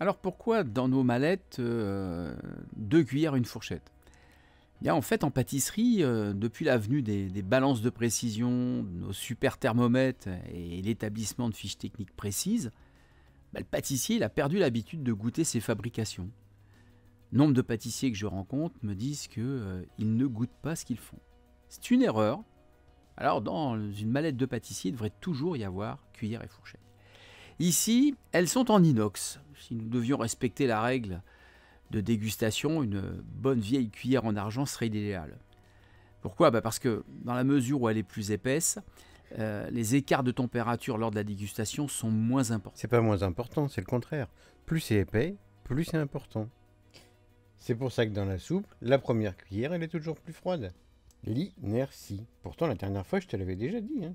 Alors pourquoi dans nos mallettes 2 cuillères, une fourchette? Bien, en fait, en pâtisserie, depuis la venue des balances de précision, nos super thermomètres et l'établissement de fiches techniques précises, bah, le pâtissier il a perdu l'habitude de goûter ses fabrications. Nombre de pâtissiers que je rencontre me disent qu'ils ne goûtent pas ce qu'ils font. C'est une erreur. Alors dans une mallette de pâtissier, il devrait toujours y avoir cuillère et fourchette. Ici, elles sont en inox. Si nous devions respecter la règle de dégustation, une bonne vieille cuillère en argent serait idéale. Pourquoi? Parce que dans la mesure où elle est plus épaisse, les écarts de température lors de la dégustation sont moins importants. C'est pas moins important, c'est le contraire. Plus c'est épais, plus c'est important. C'est pour ça que dans la soupe, la première cuillère, elle est toujours plus froide. L'inertie. Pourtant, la dernière fois, je te l'avais déjà dit.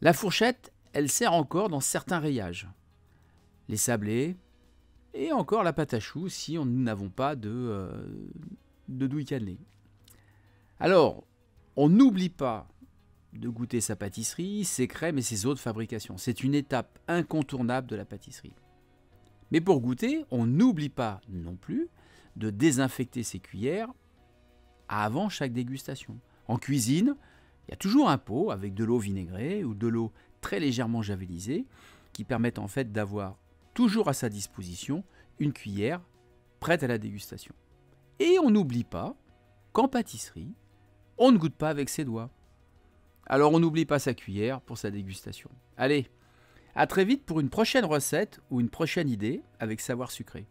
La fourchette, elle sert encore dans certains rayages. Les sablés et encore la pâte à choux si nous n'avons pas de douille cannelée. Alors, on n'oublie pas de goûter sa pâtisserie, ses crèmes et ses autres fabrications. C'est une étape incontournable de la pâtisserie. Mais pour goûter, on n'oublie pas non plus de désinfecter ses cuillères avant chaque dégustation. En cuisine, il y a toujours un pot avec de l'eau vinaigrée ou de l'eau très légèrement javelisée qui permettent en fait d'avoir toujours à sa disposition une cuillère prête à la dégustation. Et on n'oublie pas qu'en pâtisserie, on ne goûte pas avec ses doigts. Alors on n'oublie pas sa cuillère pour sa dégustation. Allez, à très vite pour une prochaine recette ou une prochaine idée avec Savoir Sucré.